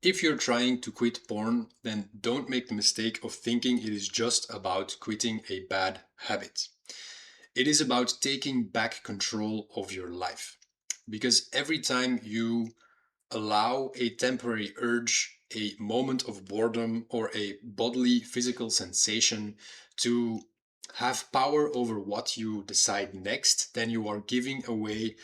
If you're trying to quit porn, then don't make the mistake of thinking it is just about quitting a bad habit. It is about taking back control of your life. Because every time you allow a temporary urge, a moment of boredom, or a bodily physical sensation to have power over what you decide next, then you are giving away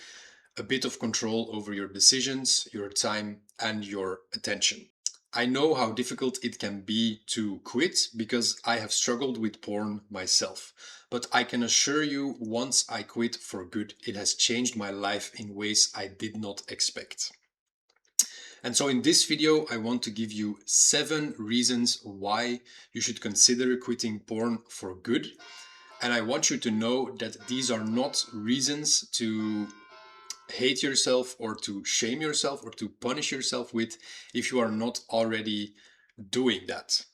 a bit of control over your decisions, your time, and your attention. I know how difficult it can be to quit because I have struggled with porn myself. But I can assure you, once I quit for good, it has changed my life in ways I did not expect. And so in this video, I want to give you 7 reasons why you should consider quitting porn for good. And I want you to know that these are not reasons to hate yourself or to shame yourself or to punish yourself with if you are not already doing that.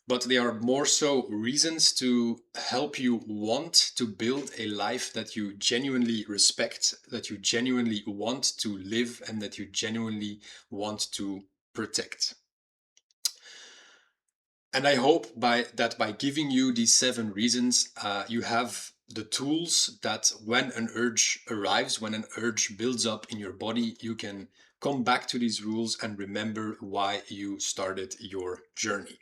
But they are more so reasons to help you want to build a life that you genuinely respect, that you genuinely want to live, and that you genuinely want to protect. And I hope that by giving you these 7 reasons, you have the tools that when an urge arrives, when an urge builds up in your body, you can come back to these rules and remember why you started your journey.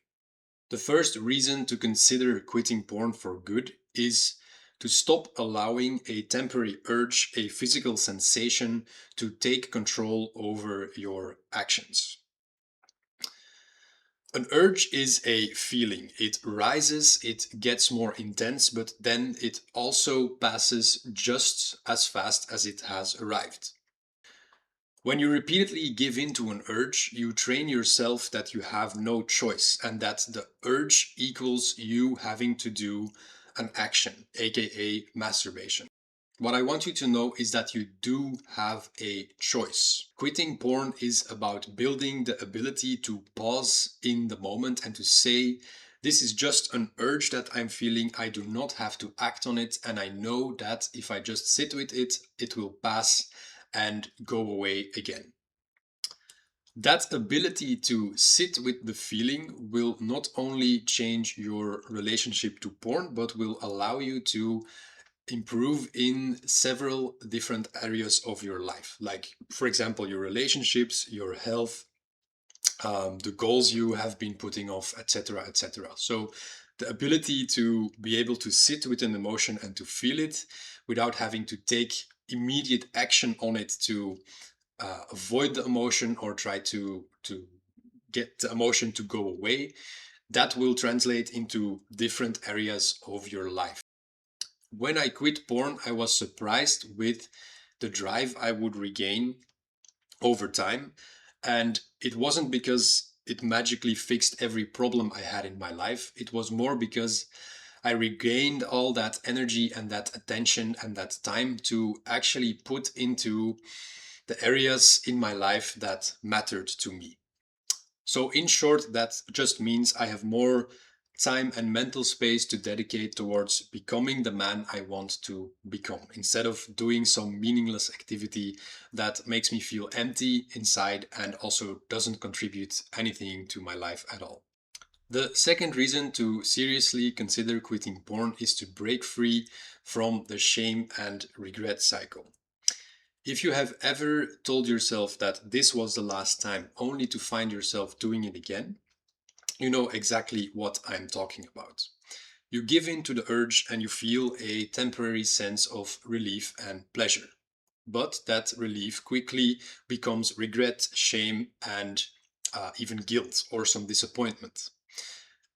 The first reason to consider quitting porn for good is to stop allowing a temporary urge, a physical sensation, to take control over your actions. An urge is a feeling. It rises, it gets more intense, but then it also passes just as fast as it has arrived. When you repeatedly give in to an urge, you train yourself that you have no choice and that the urge equals you having to do an action, aka masturbation. What I want you to know is that you do have a choice. Quitting porn is about building the ability to pause in the moment and to say, this is just an urge that I'm feeling. I do not have to act on it. And I know that if I just sit with it, it will pass and go away again. That ability to sit with the feeling will not only change your relationship to porn, but will allow you to improve in several different areas of your life. Like, for example, your relationships, your health, the goals you have been putting off, etc., etc. So, the ability to be able to sit with an emotion and to feel it without having to take immediate action on it to avoid the emotion or try to get the emotion to go away, that will translate into different areas of your life. When I quit porn, I was surprised with the drive I would regain over time. And it wasn't because it magically fixed every problem I had in my life. It was more because I regained all that energy and that attention and that time to actually put into the areas in my life that mattered to me. So, in short, that just means I have more time and mental space to dedicate towards becoming the man I want to become instead of doing some meaningless activity that makes me feel empty inside and also doesn't contribute anything to my life at all. The second reason to seriously consider quitting porn is to break free from the shame and regret cycle. If you have ever told yourself that this was the last time only to find yourself doing it again, you know exactly what I'm talking about. You give in to the urge and you feel a temporary sense of relief and pleasure. But that relief quickly becomes regret, shame, and even guilt or some disappointment.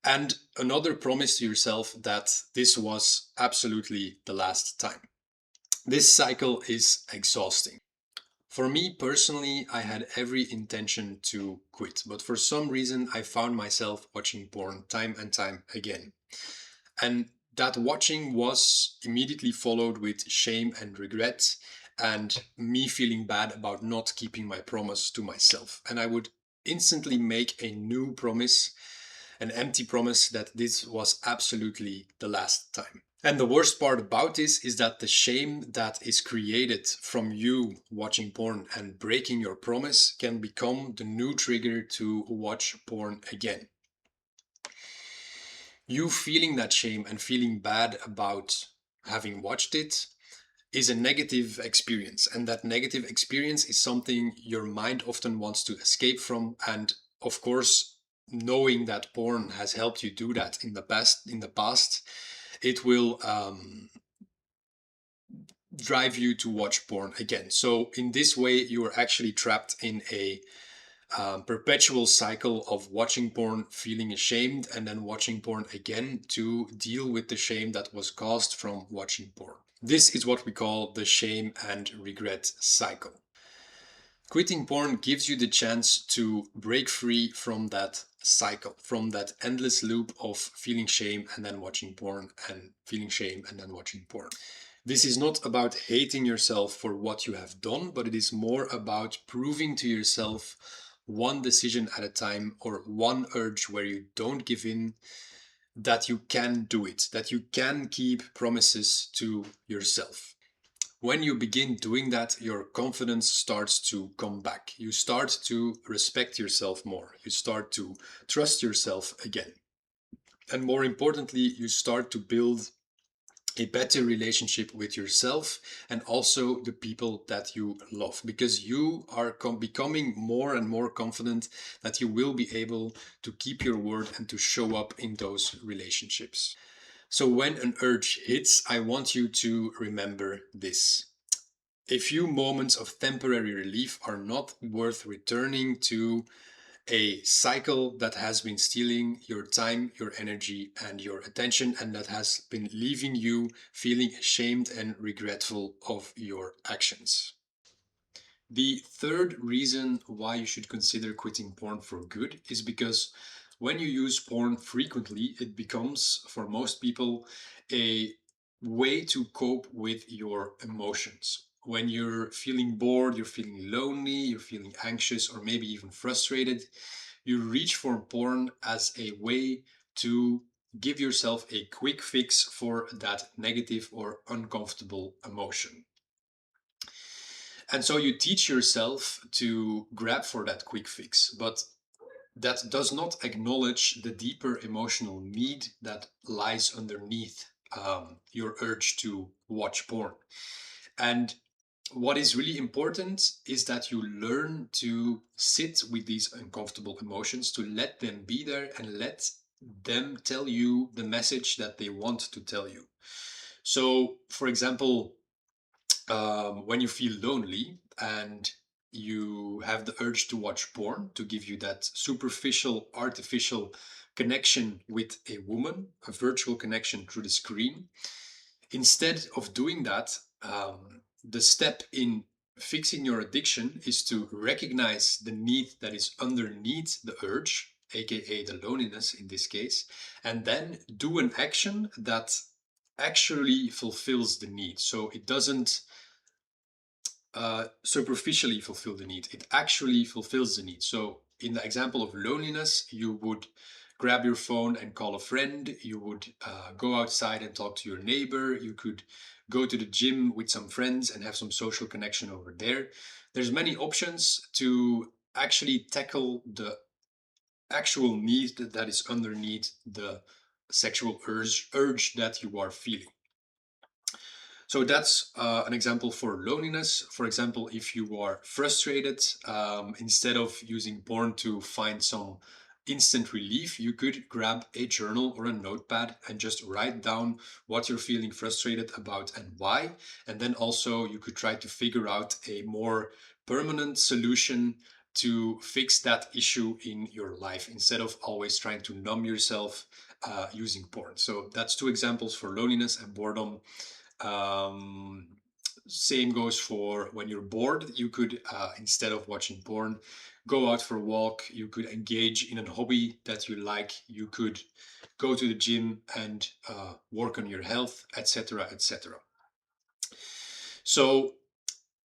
And another promise to yourself that this was absolutely the last time. This cycle is exhausting. For me personally, I had every intention to quit, but for some reason, I found myself watching porn time and time again. And that watching was immediately followed with shame and regret, and me feeling bad about not keeping my promise to myself. And I would instantly make a new promise, an empty promise that this was absolutely the last time. And the worst part about this is that the shame that is created from you watching porn and breaking your promise can become the new trigger to watch porn again. You feeling that shame and feeling bad about having watched it is a negative experience. And that negative experience is something your mind often wants to escape from. And of course, knowing that porn has helped you do that in the past, it will drive you to watch porn again. So in this way, you are actually trapped in a perpetual cycle of watching porn, feeling ashamed, and then watching porn again to deal with the shame that was caused from watching porn. This is what we call the shame and regret cycle. Quitting porn gives you the chance to break free from that cycle, from that endless loop of feeling shame and then watching porn and feeling shame and then watching porn. This is not about hating yourself for what you have done, but it is more about proving to yourself one decision at a time or one urge where you don't give in, that you can do it, that you can keep promises to yourself. When you begin doing that, your confidence starts to come back. You start to respect yourself more. You start to trust yourself again. And more importantly, you start to build a better relationship with yourself and also the people that you love, because you are becoming more and more confident that you will be able to keep your word and to show up in those relationships. So when an urge hits, I want you to remember this. A few moments of temporary relief are not worth returning to a cycle that has been stealing your time, your energy, and your attention, and that has been leaving you feeling ashamed and regretful of your actions. The third reason why you should consider quitting porn for good is because when you use porn frequently, it becomes, for most people, a way to cope with your emotions. When you're feeling bored, you're feeling lonely, you're feeling anxious, or maybe even frustrated, you reach for porn as a way to give yourself a quick fix for that negative or uncomfortable emotion. And so you teach yourself to grab for that quick fix, but that does not acknowledge the deeper emotional need that lies underneath your urge to watch porn. And what is really important is that you learn to sit with these uncomfortable emotions, to let them be there and let them tell you the message that they want to tell you. So, for example, when you feel lonely and you have the urge to watch porn to give you that superficial, artificial connection with a woman, a virtual connection through the screen, instead of doing that, the step in fixing your addiction is to recognize the need that is underneath the urge, aka the loneliness in this case, and then do an action that actually fulfills the need. So it doesn't superficially fulfill the need, it actually fulfills the need. So, in the example of loneliness, you would grab your phone and call a friend, you would go outside and talk to your neighbor, you could go to the gym with some friends and have some social connection over there. There's many options to actually tackle the actual need that is underneath the sexual urge that you are feeling. So that's an example for loneliness. For example, if you are frustrated, instead of using porn to find some instant relief, you could grab a journal or a notepad and just write down what you're feeling frustrated about and why. And then also you could try to figure out a more permanent solution to fix that issue in your life instead of always trying to numb yourself using porn. So that's two examples for loneliness and boredom. um, Same goes for when you're bored. You could, instead of watching porn, go out for a walk. You could engage in a hobby that you like. You could go to the gym and work on your health, etc., etc. So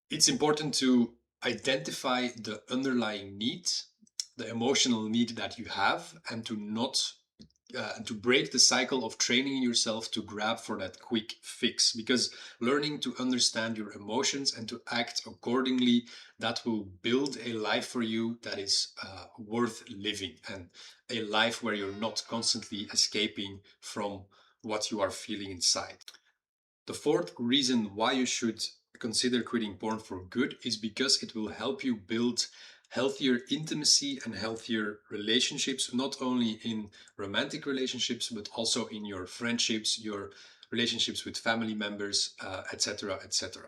it's important to identify the underlying need, the emotional need that you have, and to not to break the cycle of training yourself to grab for that quick fix, because learning to understand your emotions and to act accordingly, that will build a life for you that is worth living, and a life where you're not constantly escaping from what you are feeling inside. The fourth reason why you should consider quitting porn for good is because it will help you build healthier intimacy and healthier relationships, not only in romantic relationships, but also in your friendships, your relationships with family members, etc., etc.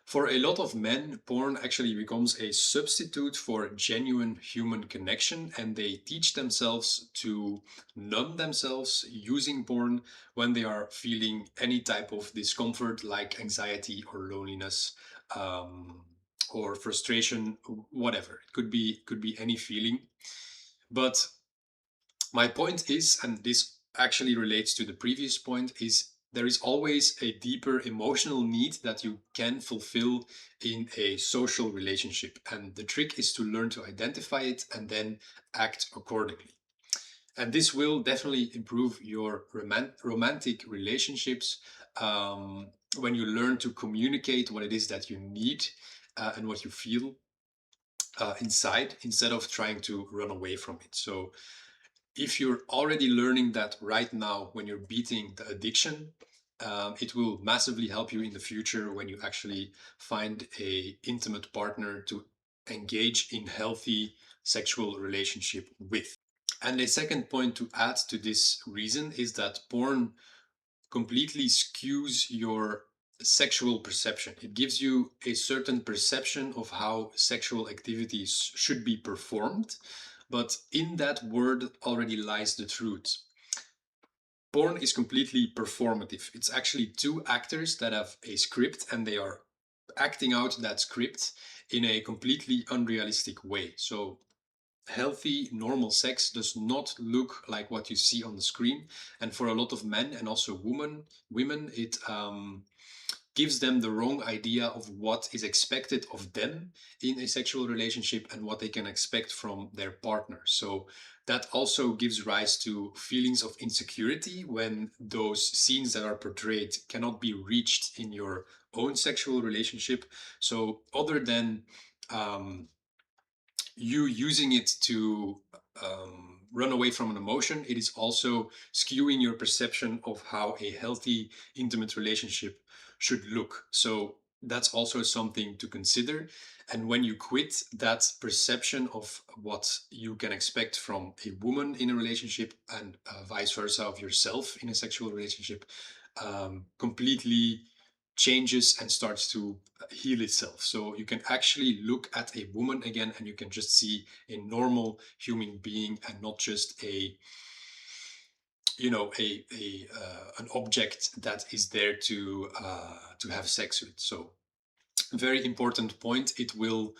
For a lot of men, porn actually becomes a substitute for genuine human connection, and they teach themselves to numb themselves using porn when they are feeling any type of discomfort, like anxiety or loneliness, or frustration, whatever. It could be any feeling. But my point is, and this actually relates to the previous point, is there is always a deeper emotional need that you can fulfill in a social relationship. And the trick is to learn to identify it and then act accordingly. And this will definitely improve your romantic relationships, when you learn to communicate what it is that you need, and what you feel inside, instead of trying to run away from it. So if you're already learning that right now when you're beating the addiction, it will massively help you in the future when you actually find a intimate partner to engage in healthy sexual relationship with. And a second point to add to this reason is that porn completely skews your sexual perception. It gives you a certain perception of how sexual activities should be performed, but in that word already lies the truth. Porn is completely performative. It's actually two actors that have a script and they are acting out that script in a completely unrealistic way. So healthy, normal sex does not look like what you see on the screen. And for a lot of men and also women, it gives them the wrong idea of what is expected of them in a sexual relationship and what they can expect from their partner. So that also gives rise to feelings of insecurity when those scenes that are portrayed cannot be reached in your own sexual relationship. So other than you using it to run away from an emotion, it is also skewing your perception of how a healthy, intimate relationship should look. So that's also something to consider. And when you quit, that perception of what you can expect from a woman in a relationship and vice versa of yourself in a sexual relationship completely changes and starts to heal itself. So you can actually look at a woman again and you can just see a normal human being and not just a an object that is there to have sex with. So very important point. It will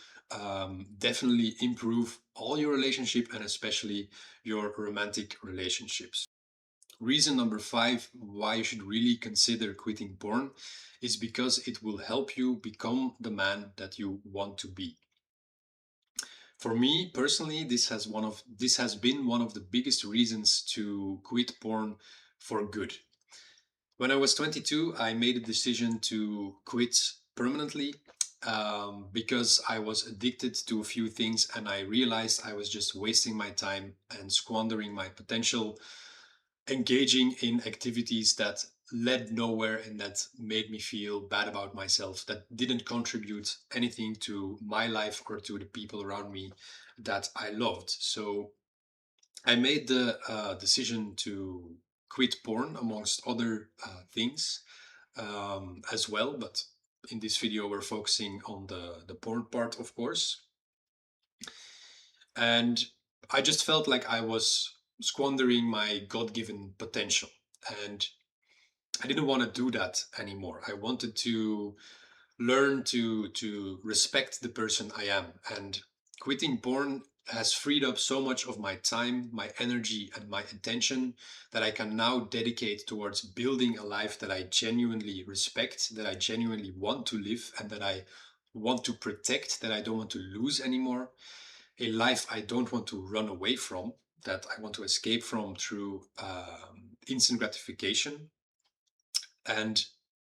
definitely improve all your relationship and especially your romantic relationships. Reason number 5 why you should really consider quitting porn is because it will help you become the man that you want to be. For me personally, this has been one of the biggest reasons to quit porn for good. When I was 22, I made a decision to quit permanently, because I was addicted to a few things and I realized I was just wasting my time and squandering my potential engaging in activities that led nowhere and that made me feel bad about myself, that didn't contribute anything to my life or to the people around me that I loved. So I made the decision to quit porn, amongst other things as well. But in this video, we're focusing on the porn part, of course. And I just felt like I was squandering my God given potential. And I didn't want to do that anymore. I wanted to learn to respect the person I am. And quitting porn has freed up so much of my time, my energy, and my attention that I can now dedicate towards building a life that I genuinely respect, that I genuinely want to live, and that I want to protect, that I don't want to lose anymore. A life I don't want to run away from. that I want to escape from through instant gratification. And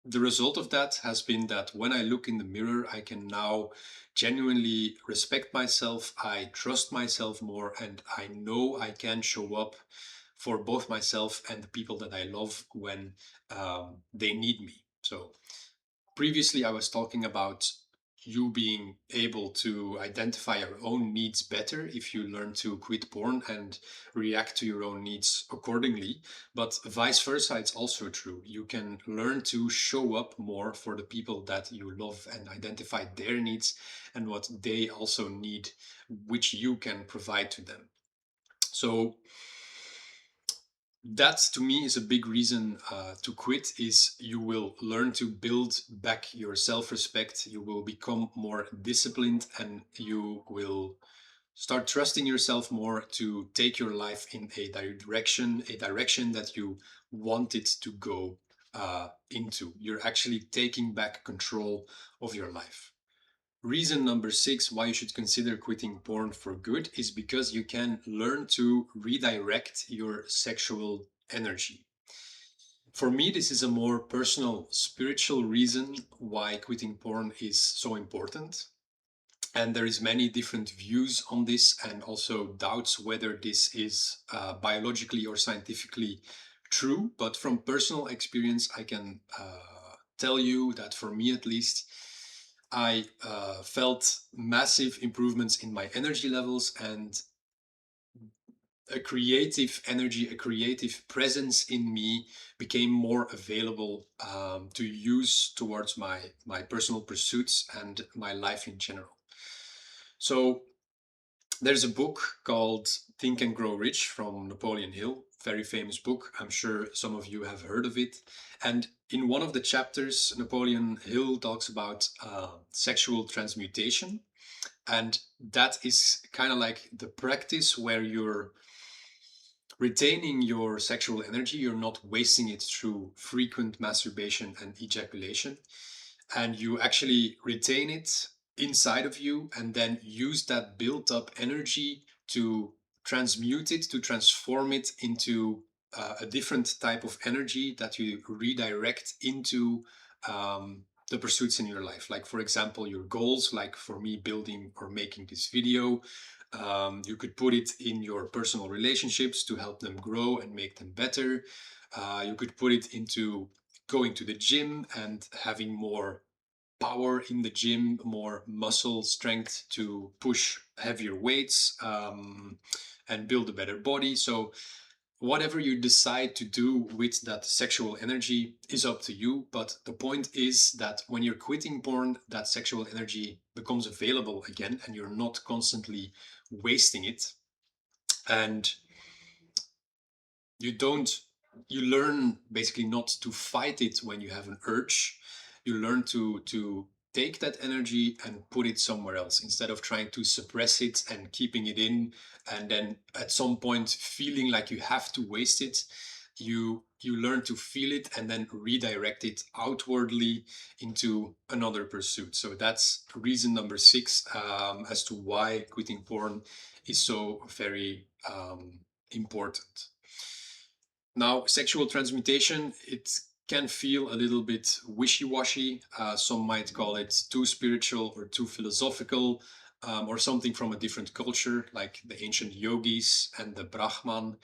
the result of that has been that when I look in the mirror, I can now genuinely respect myself. I trust myself more, and I know I can show up for both myself and the people that I love when they need me. So previously, I was talking about you being able to identify your own needs better if you learn to quit porn and react to your own needs accordingly. But vice versa, it's also true. You can learn to show up more for the people that you love and identify their needs and what they also need, which you can provide to them. So that to me is a big reason to quit. Is you will learn to build back your self-respect, you will become more disciplined, and you will start trusting yourself more to take your life in a direction that you want it to go into. You're actually taking back control of your life. Reason number 6 why you should consider quitting porn for good is because you can learn to redirect your sexual energy. For me, this is a more personal, spiritual reason why quitting porn is so important. And there is many different views on this, and also doubts whether this is biologically or scientifically true. But from personal experience, I can tell you that for me at least, I felt massive improvements in my energy levels, and a creative energy, a creative presence in me became more available to use towards my personal pursuits and my life in general. So there's a book called Think and Grow Rich from Napoleon Hill, very famous book. I'm sure some of you have heard of it. And in one of the chapters, Napoleon Hill talks about sexual transmutation. And that is kind of like the practice where you're retaining your sexual energy, you're not wasting it through frequent masturbation and ejaculation, and you actually retain it inside of you and then use that built up energy to transmute it, to transform it into a different type of energy that you redirect into the pursuits in your life. Like, for example, your goals, like for me, building or making this video. You could put it in your personal relationships to help them grow and make them better. You could put it into going to the gym and having more power in the gym, more muscle strength to push heavier weights and build a better body. So whatever you decide to do with that sexual energy is up to you. But the point is that when you're quitting porn, that sexual energy becomes available again and you're not constantly wasting it. And you don't, you learn basically not to fight it when you have an urge. You learn to take that energy and put it somewhere else instead of trying to suppress it and keeping it in, and then at some point feeling like you have to waste it. You learn to feel it and then redirect it outwardly into another pursuit. So that's reason number 6 as to why quitting porn is so very important. Now, sexual transmutation, it can feel a little bit wishy-washy. Some might call it too spiritual or too philosophical, or something from a different culture, like the ancient yogis and the Brahman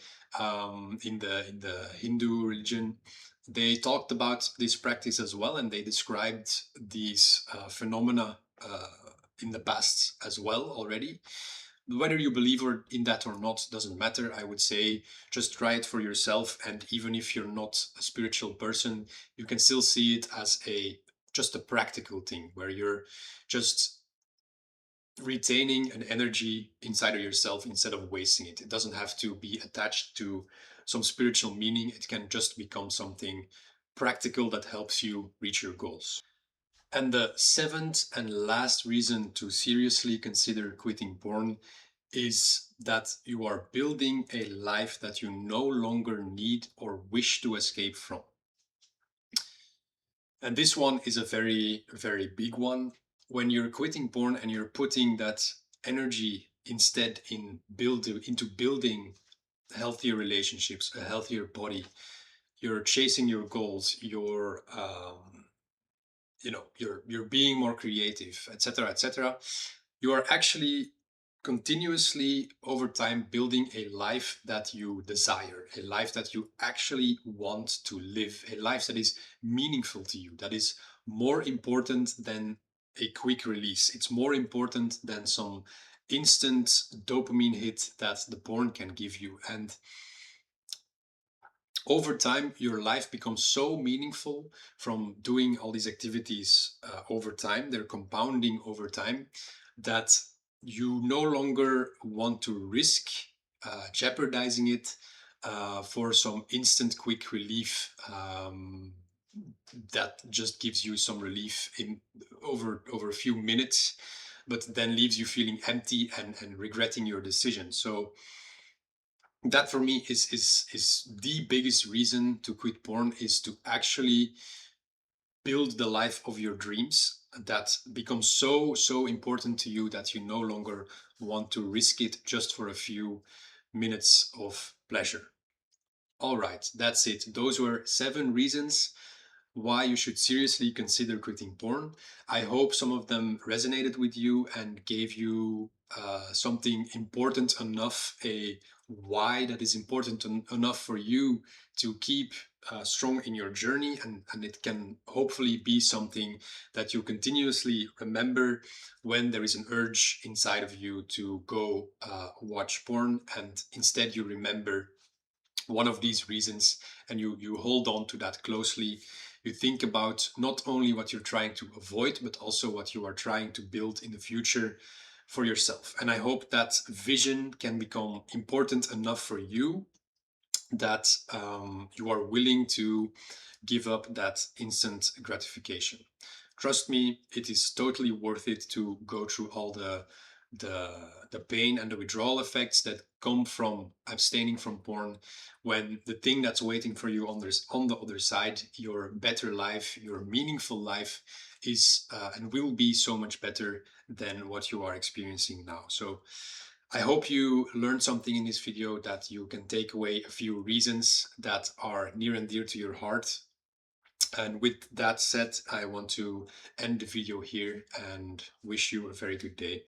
in the Hindu religion. They talked about this practice as well, and they described these phenomena in the past as well already. Whether you believe in that or not doesn't matter. I would say just try it for yourself, and even if you're not a spiritual person, you can still see it as just a practical thing where you're just retaining an energy inside of yourself instead of wasting it. It doesn't have to be attached to some spiritual meaning. It can just become something practical that helps you reach your goals. And the 7th and last reason to seriously consider quitting porn is that you are building a life that you no longer need or wish to escape from. And this one is a very, very big one. When you're quitting porn and you're putting that energy instead into building healthier relationships, a healthier body, you're chasing your goals, you're being more creative, etc., etc., you are actually continuously over time building a life that you desire, a life that you actually want to live, a life that is meaningful to you, that is more important than a quick release. It's more important than some instant dopamine hit that the porn can give you. And over time, your life becomes so meaningful from doing all these activities over time. They're compounding over time that you no longer want to risk jeopardizing it for some instant quick relief that just gives you some relief in over a few minutes, but then leaves you feeling empty and regretting your decision. So that for me is the biggest reason to quit porn, is to actually build the life of your dreams that becomes so important to you that you no longer want to risk it just for a few minutes of pleasure. All right, that's it. Those were 7 reasons why you should seriously consider quitting porn. I hope some of them resonated with you and gave you something important enough, a why that is important enough for you to keep strong in your journey. And it can hopefully be something that you continuously remember when there is an urge inside of you to go watch porn, and instead you remember one of these reasons, and you hold on to that closely. You think about not only what you're trying to avoid, but also what you are trying to build in the future for yourself. And I hope that vision can become important enough for you that you are willing to give up that instant gratification. Trust me, it is totally worth it to go through all the the pain and the withdrawal effects that come from abstaining from porn, when the thing that's waiting for you on the other side, your better life, your meaningful life, is and will be so much better than what you are experiencing now. So I hope you learned something in this video, that you can take away a few reasons that are near and dear to your heart. And with that said, I want to end the video here and wish you a very good day.